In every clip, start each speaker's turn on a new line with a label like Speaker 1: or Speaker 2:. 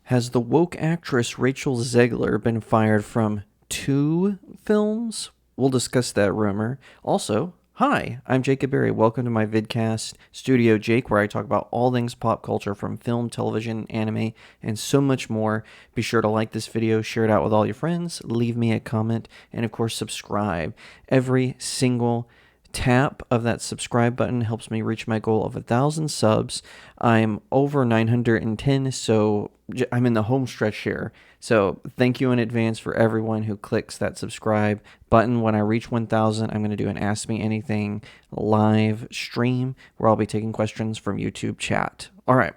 Speaker 1: Has the woke actress Rachel Zegler been fired from 2 films? We'll discuss that rumor. Also, hi, I'm Jacob Berry. Welcome to my vidcast, Studio Jake, where I talk about all things pop culture from film, television, anime, and so much more. Be sure to like this video, share it out with all your friends, leave me a comment, and of course, subscribe. Every single tap of that subscribe button helps me reach my goal of 1,000 subs. I'm over 910, so I'm in the home stretch here. So thank you in advance for everyone who clicks that subscribe button. When I reach 1,000, I'm going to do an Ask Me Anything live stream where I'll be taking questions from YouTube chat. All right,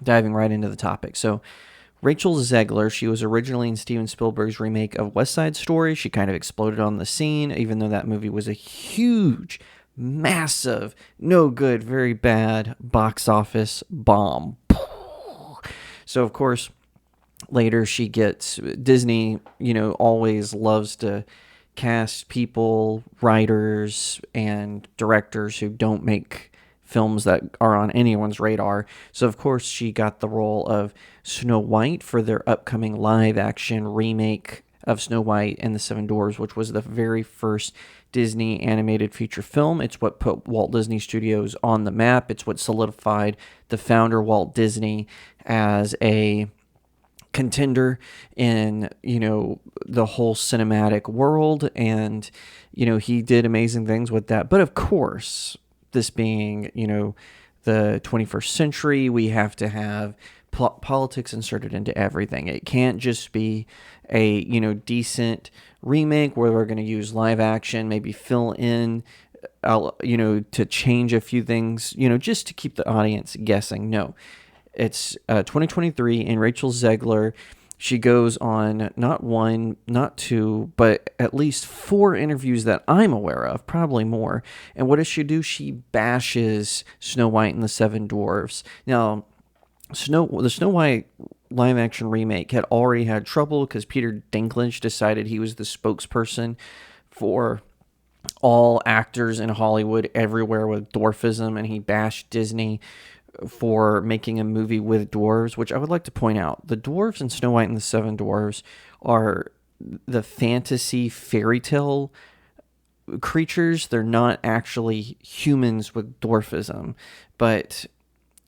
Speaker 1: diving right into the topic. So Rachel Zegler, she was originally in Steven Spielberg's remake of West Side Story. She kind of exploded on the scene, even though that movie was a huge, massive, no good, very bad box office bomb. So, of course, later she gets Disney, always loves to cast people, writers, and directors who don't make films that are on anyone's radar. So, of course, she got the role of Snow White for their upcoming live action remake of Snow White and the Seven Dwarfs, which was the very first Disney animated feature film. It's what put Walt Disney Studios on the map. It's what solidified the founder, Walt Disney, as a contender in the whole cinematic world, and he did amazing things with that. But of course, this being the 21st century, we have to have politics inserted into everything. It can't just be a decent remake where we're going to use live action, maybe fill in to change a few things, just to keep the audience guessing. No, it's 2023, and Rachel Zegler, she goes on not one, not two, but at least 4 interviews that I'm aware of, probably more. And what does she do? She bashes Snow White and the Seven Dwarfs. Now, the Snow White live action remake had already had trouble because Peter Dinklage decided he was the spokesperson for all actors in Hollywood everywhere with dwarfism, and he bashed Disney for making a movie with dwarves, which I would like to point out. The dwarves in Snow White and the Seven Dwarfs are the fantasy fairy tale creatures. They're not actually humans with dwarfism. But,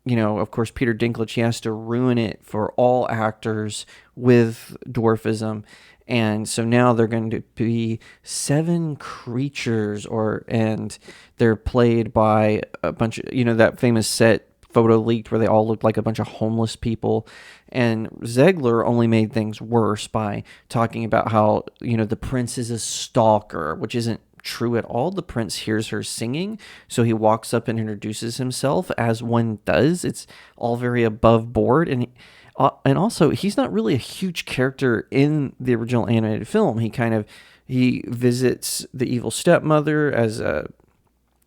Speaker 1: of course, Peter Dinklage, he has to ruin it for all actors with dwarfism. And so now they're going to be 7 creatures, and they're played by a bunch of, that famous set photo leaked where they all looked like a bunch of homeless people. And Zegler only made things worse by talking about how, the prince is a stalker, which isn't true at all. The prince hears her singing, so he walks up and introduces himself as one does. It's all very above board. And also, he's not really a huge character in the original animated film. He visits the evil stepmother as a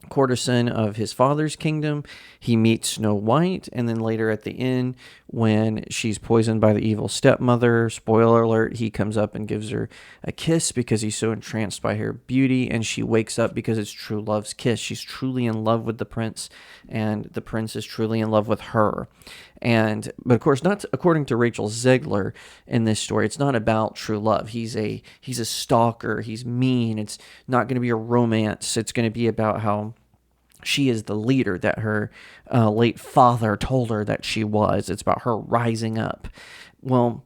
Speaker 1: courtesan of his father's kingdom. He meets Snow White, and then later at the end, when she's poisoned by the evil stepmother, spoiler alert, he comes up and gives her a kiss because he's so entranced by her beauty, and she wakes up because it's true love's kiss. She's truly in love with the prince, and the prince is truly in love with her. But of course, not according to Rachel Zegler in this story. It's not about true love. He's a stalker. He's mean. It's not going to be a romance. It's going to be about how she is the leader that her late father told her that she was. It's about her rising up. Well,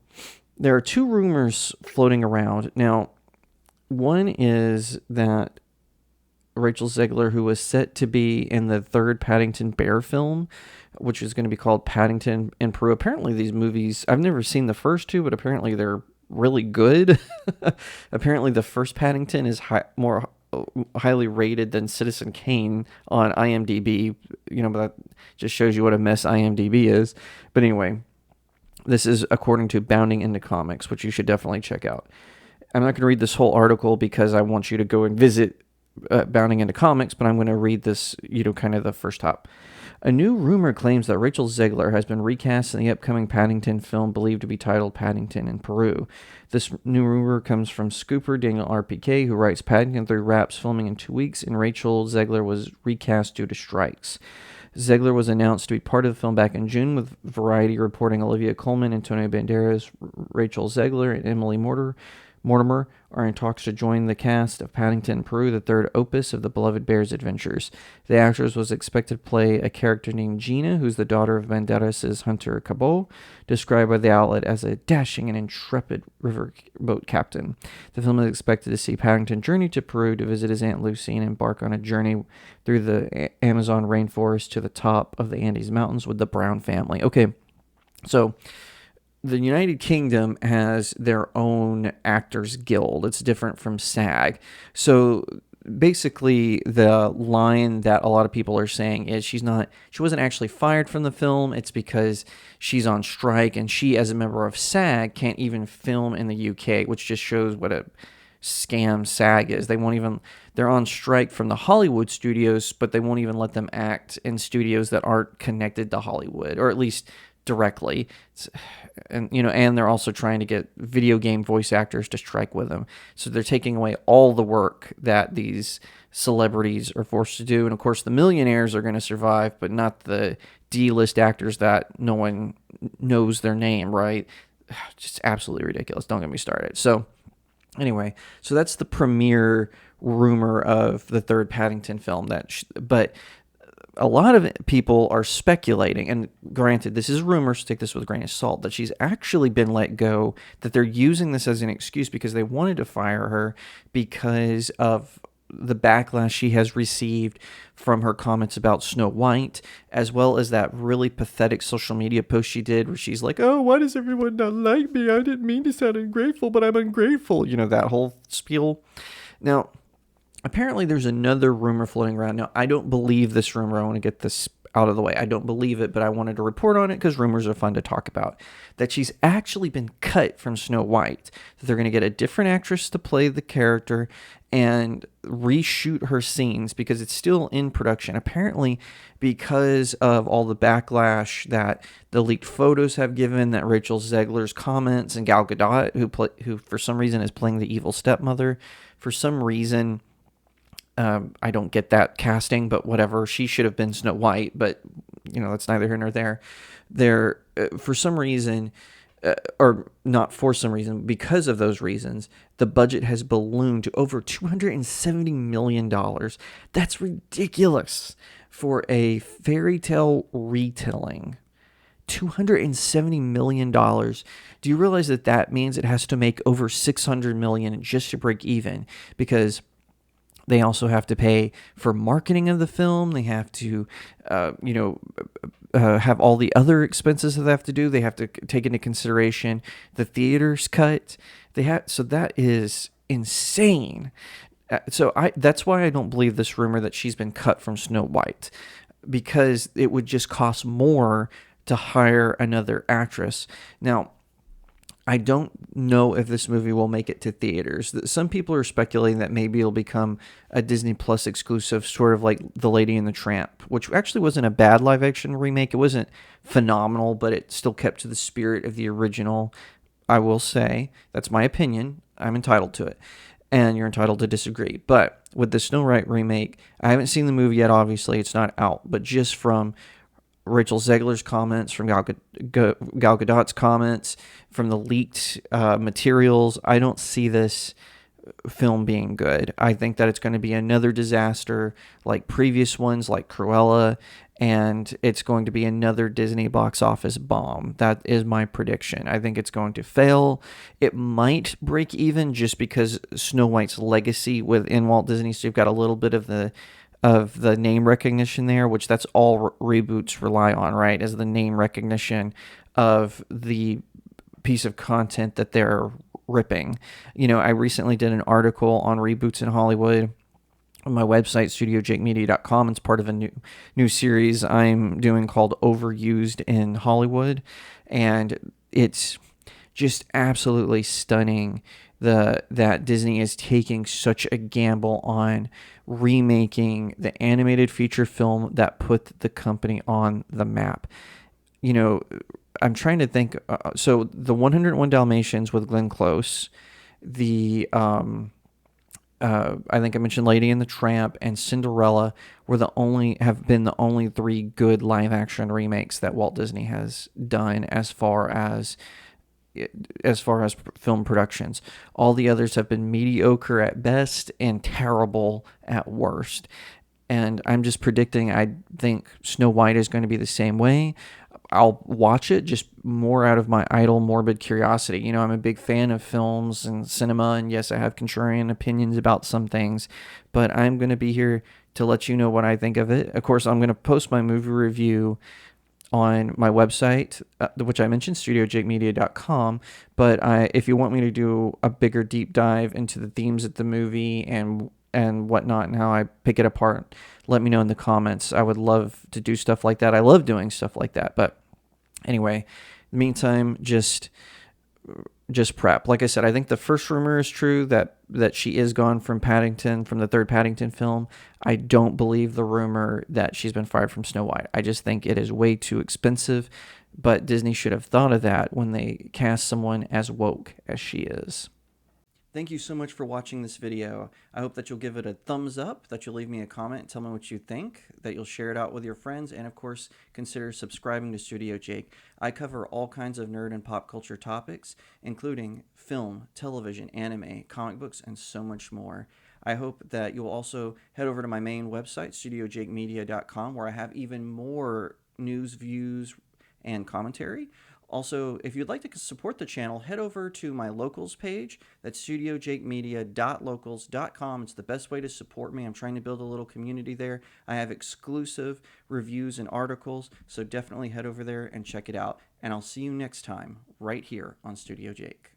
Speaker 1: there are 2 rumors floating around. Now, one is that Rachel Zegler, who was set to be in the 3rd Paddington Bear film, which is going to be called Paddington in Peru. Apparently these movies, I've never seen the first 2, but apparently they're really good. Apparently the first Paddington is more highly rated than Citizen Kane on IMDb, but that just shows you what a mess IMDb is. But anyway, this is according to Bounding Into Comics, which you should definitely check out. I'm not going to read this whole article because I want you to go and visit Bounding Into Comics, but I'm going to read this, kind of the first top. A new rumor claims that Rachel Zegler has been recast in the upcoming Paddington film believed to be titled Paddington in Peru. This new rumor comes from scooper Daniel RPK, who writes Paddington 3 wraps filming in 2 weeks, and Rachel Zegler was recast due to strikes. Zegler was announced to be part of the film back in June, with Variety reporting Olivia Colman, Antonio Banderas, Rachel Zegler, and Emily Mortimer are in talks to join the cast of Paddington, Peru, the third opus of the beloved bear's adventures. The actress was expected to play a character named Gina, who's the daughter of Banderas' Hunter Cabot, described by the outlet as a dashing and intrepid riverboat captain. The film is expected to see Paddington journey to Peru to visit his Aunt Lucy and embark on a journey through the Amazon rainforest to the top of the Andes Mountains with the Brown family. Okay, so the United Kingdom has their own actors guild. It's different from SAG. So basically the line that a lot of people are saying is she wasn't actually fired from the film. It's because she's on strike, and she, as a member of SAG, can't even film in the UK, which just shows what a scam SAG is. They're on strike from the Hollywood studios, but they won't even let them act in studios that aren't connected to Hollywood, or at least directly. And they're also trying to get video game voice actors to strike with them. So they're taking away all the work that these celebrities are forced to do. And of course, the millionaires are going to survive, but not the D-list actors that no one knows their name, right? Just absolutely ridiculous. Don't get me started. So anyway, so that's the premiere rumor of the third Paddington film. But a lot of people are speculating, and granted, this is rumors, so take this with a grain of salt, that she's actually been let go, that they're using this as an excuse because they wanted to fire her because of the backlash she has received from her comments about Snow White, as well as that really pathetic social media post she did where she's like, oh, why does everyone not like me? I didn't mean to sound ungrateful, but I'm ungrateful. That whole spiel. Now, apparently there's another rumor floating around. Now, I don't believe this rumor. I want to get this out of the way. I don't believe it, but I wanted to report on it because rumors are fun to talk about. That she's actually been cut from Snow White. That they're going to get a different actress to play the character and reshoot her scenes because it's still in production. Apparently, because of all the backlash that the leaked photos have given, that Rachel Zegler's comments, and Gal Gadot, who for some reason is playing the evil stepmother, for some reason, I don't get that casting, but whatever. She should have been Snow White, but that's neither here nor there. For some reason, or not for some reason, because of those reasons, the budget has ballooned to over $270 million. That's ridiculous for a fairy tale retelling. $270 million. Do you realize that means it has to make over $600 million just to break even? Because they also have to pay for marketing of the film. They have to, have all the other expenses that they have to do. They have to take into consideration the theater's cut. So that is insane. That's why I don't believe this rumor that she's been cut from Snow White, because it would just cost more to hire another actress. Now, I don't know if this movie will make it to theaters. Some people are speculating that maybe it'll become a Disney Plus exclusive, sort of like The Lady and the Tramp, which actually wasn't a bad live action remake. It wasn't phenomenal, but it still kept to the spirit of the original, I will say. That's my opinion. I'm entitled to it. And you're entitled to disagree. But with the Snow White remake, I haven't seen the movie yet, obviously. It's not out. But just from Rachel Zegler's comments, from Gal Gadot's comments, from the leaked materials, I don't see this film being good. I think that it's going to be another disaster like previous ones, like Cruella, and it's going to be another Disney box office bomb. That is my prediction. I think it's going to fail. It might break even just because Snow White's legacy within Walt Disney, so you've got a little bit of the name recognition there, which that's all reboots rely on, right? Is the name recognition of the piece of content that they're ripping. I recently did an article on reboots in Hollywood on my website, StudioJakeMedia.com. It's part of a new series I'm doing called Overused in Hollywood, and it's just absolutely stunning that Disney is taking such a gamble on remaking the animated feature film that put the company on the map. I'm trying to think. So the 101 Dalmatians with Glenn Close, the I think I mentioned Lady and the Tramp and Cinderella have been the only three good live action remakes that Walt Disney has done as far as film productions. All the others have been mediocre at best and terrible at worst. And I'm just predicting, I think Snow White is going to be the same way. I'll watch it just more out of my idle, morbid curiosity. I'm a big fan of films and cinema, and yes, I have contrarian opinions about some things, but I'm going to be here to let you know what I think of it. Of course, I'm going to post my movie review on my website, which I mentioned, StudioJakeMedia.com. But if you want me to do a bigger deep dive into the themes of the movie and whatnot and how I pick it apart, let me know in the comments. I would love to do stuff like that. I love doing stuff like that. But anyway, in the meantime, just prep. Like I said, I think the first rumor is true that she is gone from Paddington, from the third Paddington film. I don't believe the rumor that she's been fired from Snow White. I just think it is way too expensive, but Disney should have thought of that when they cast someone as woke as she is. Thank you so much for watching this video. I hope that you'll give it a thumbs up, that you'll leave me a comment, tell me what you think, that you'll share it out with your friends, and of course, consider subscribing to Studio Jake. I cover all kinds of nerd and pop culture topics, including film, television, anime, comic books, and so much more. I hope that you'll also head over to my main website, StudioJakeMedia.com, where I have even more news, views, and commentary. Also, if you'd like to support the channel, head over to my locals page. That's studiojakemedia.locals.com. It's the best way to support me. I'm trying to build a little community there. I have exclusive reviews and articles, so definitely head over there and check it out. And I'll see you next time, right here on Studio Jake.